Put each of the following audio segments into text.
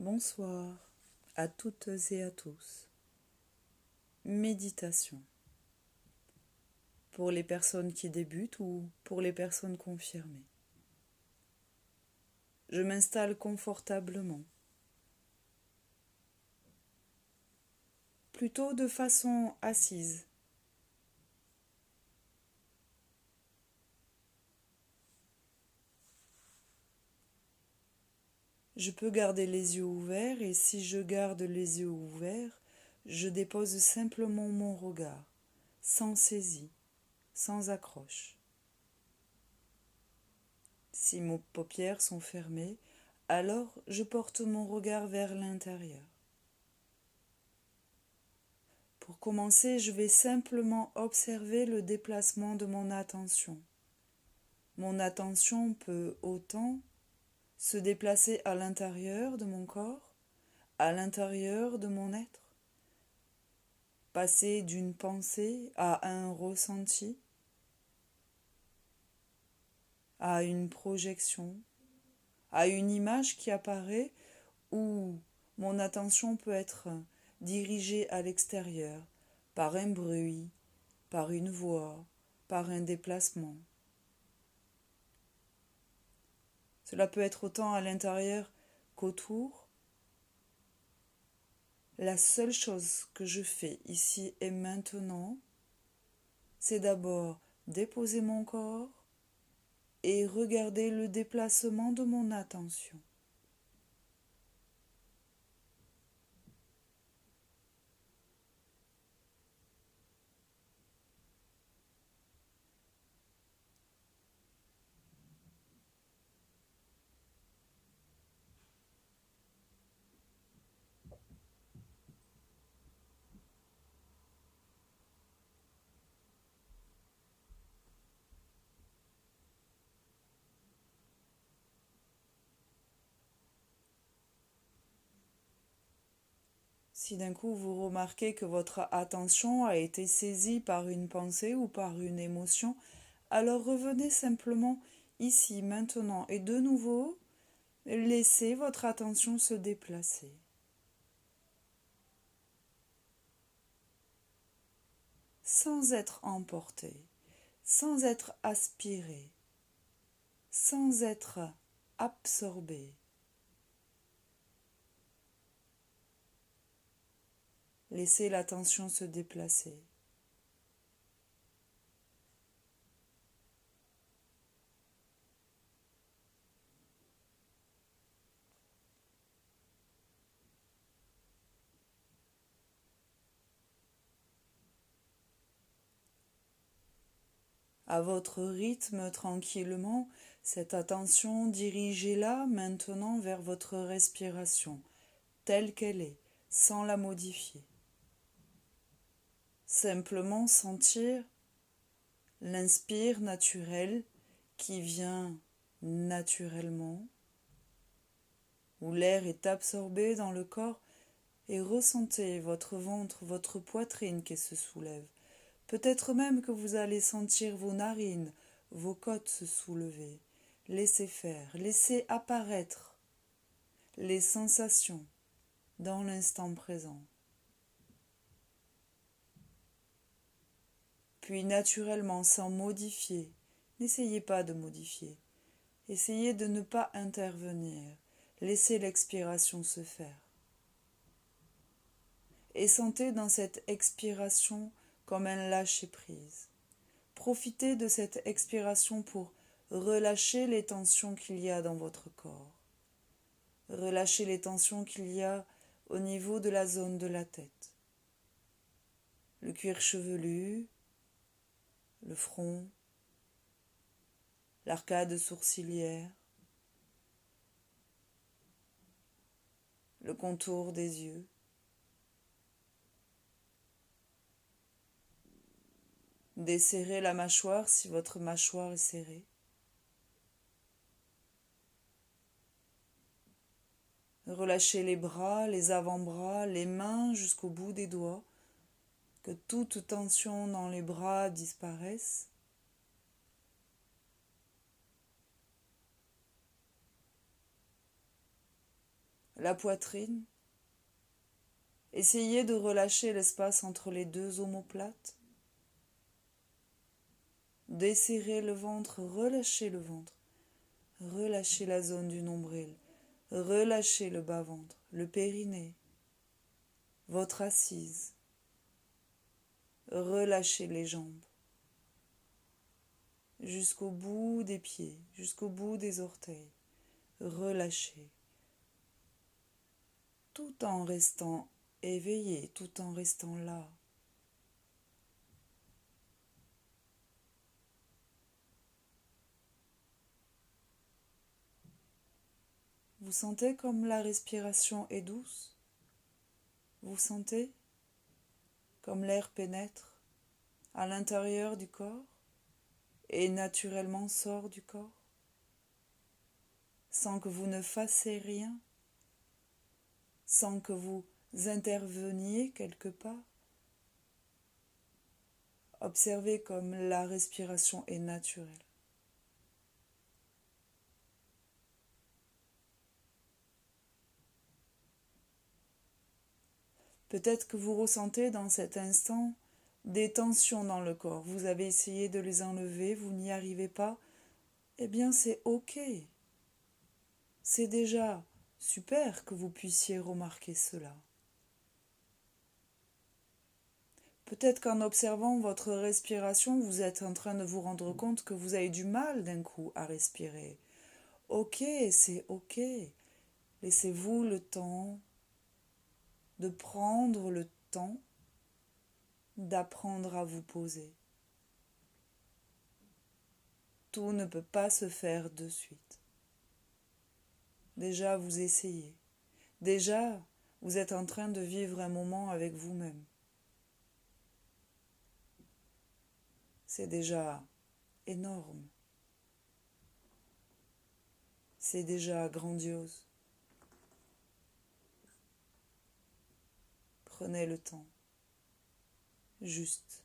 Bonsoir à toutes et à tous. Méditation. Pour les personnes qui débutent ou pour les personnes confirmées. Je m'installe confortablement. Plutôt de façon assise. Je peux garder les yeux ouverts et si je garde les yeux ouverts, je dépose simplement mon regard, sans saisie, sans accroche. Si mes paupières sont fermées, alors je porte mon regard vers l'intérieur. Pour commencer, je vais simplement observer le déplacement de mon attention. Mon attention peut autant se déplacer à l'intérieur de mon corps, à l'intérieur de mon être, passer d'une pensée à un ressenti, à une projection, à une image qui apparaît où mon attention peut être dirigée à l'extérieur par un bruit, par une voix, par un déplacement. Cela peut être autant à l'intérieur qu'autour. La seule chose que je fais ici et maintenant, c'est d'abord déposer mon corps et regarder le déplacement de mon attention. Si d'un coup vous remarquez que votre attention a été saisie par une pensée ou par une émotion, alors revenez simplement ici, maintenant, et de nouveau, laissez votre attention se déplacer. Sans être emporté, sans être aspiré, sans être absorbé. Laissez l'attention se déplacer. À votre rythme, tranquillement, cette attention, dirigez-la maintenant vers votre respiration, telle qu'elle est, sans la modifier. Simplement sentir l'inspire naturel qui vient naturellement, où l'air est absorbé dans le corps, et ressentez votre ventre, votre poitrine qui se soulève. Peut-être même que vous allez sentir vos narines, vos côtes se soulever. Laissez faire, laissez apparaître les sensations dans l'instant présent. Puis naturellement, sans modifier, n'essayez pas de modifier. Essayez de ne pas intervenir. Laissez l'expiration se faire. Et sentez dans cette expiration comme un lâcher-prise. Profitez de cette expiration pour relâcher les tensions qu'il y a dans votre corps. Relâchez les tensions qu'il y a au niveau de la zone de la tête. Le cuir chevelu, le front, l'arcade sourcilière, le contour des yeux. Desserrez la mâchoire si votre mâchoire est serrée. Relâchez les bras, les avant-bras, les mains jusqu'au bout des doigts. Que toute tension dans les bras disparaisse. la poitrine. Essayez de relâcher l'espace entre les deux omoplates. Desserrez le ventre, relâchez le ventre. Relâchez la zone du nombril. Relâchez le bas-ventre, le périnée, votre assise. Relâchez les jambes. Jusqu'au bout des pieds, jusqu'au bout des orteils. Relâchez. Tout en restant éveillé, tout en restant là. Vous sentez comme la respiration est douce? Vous sentez comme l'air pénètre à l'intérieur du corps et naturellement sort du corps, sans que vous ne fassiez rien, sans que vous interveniez quelque part. Observez comme la respiration est naturelle. Peut-être que vous ressentez dans cet instant des tensions dans le corps. Vous avez essayé de les enlever, vous n'y arrivez pas. Eh bien, c'est ok. C'est déjà super que vous puissiez remarquer cela. Peut-être qu'en observant votre respiration, vous êtes en train de vous rendre compte que vous avez du mal d'un coup à respirer. Ok, c'est ok. Laissez-vous le temps de prendre le temps d'apprendre à vous poser. Tout ne peut pas se faire de suite. Déjà, vous essayez. Déjà, vous êtes en train de vivre un moment avec vous-même. C'est déjà énorme. C'est déjà grandiose. Prenez le temps. Juste.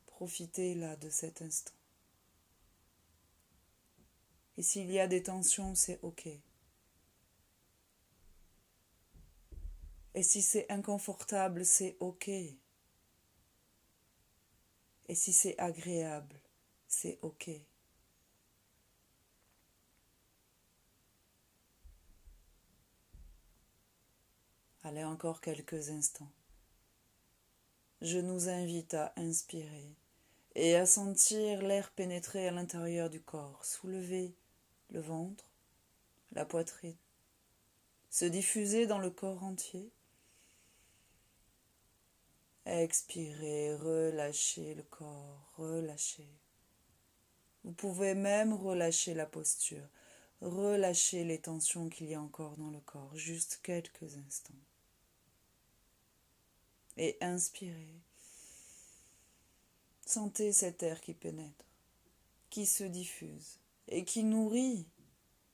Profitez là de cet instant. Et s'il y a des tensions, c'est ok. Et si c'est inconfortable, c'est ok. Et si c'est agréable, c'est ok. Allez, encore quelques instants. Je nous invite à inspirer et à sentir l'air pénétrer à l'intérieur du corps, soulever le ventre, la poitrine, se diffuser dans le corps entier. Expirez, relâchez le corps, relâchez. Vous pouvez même relâcher la posture, relâcher les tensions qu'il y a encore dans le corps, juste quelques instants. Et inspirez. Sentez cet air qui pénètre, qui se diffuse et qui nourrit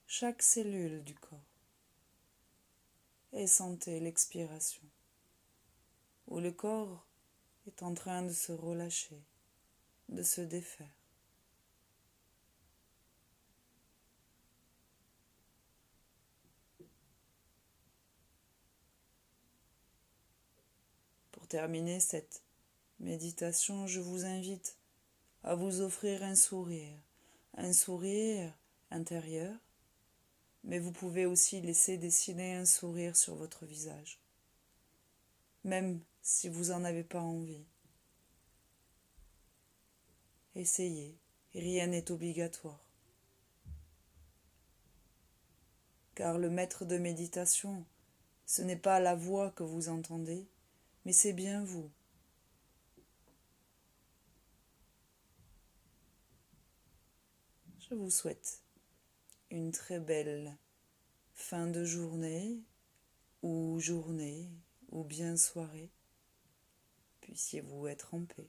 chaque cellule du corps. Et sentez l'expiration, où le corps est en train de se relâcher, de se défaire. Pour terminer cette méditation, je vous invite à vous offrir un sourire intérieur, mais vous pouvez aussi laisser dessiner un sourire sur votre visage, même si vous n'en avez pas envie. Essayez, rien n'est obligatoire. Car le maître de méditation, ce n'est pas la voix que vous entendez, mais c'est bien vous. Je vous souhaite une très belle fin de journée ou bien soirée. Puissiez-vous être en paix.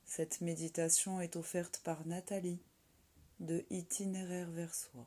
Cette méditation est offerte par Nathalie de Itinéraire vers soi.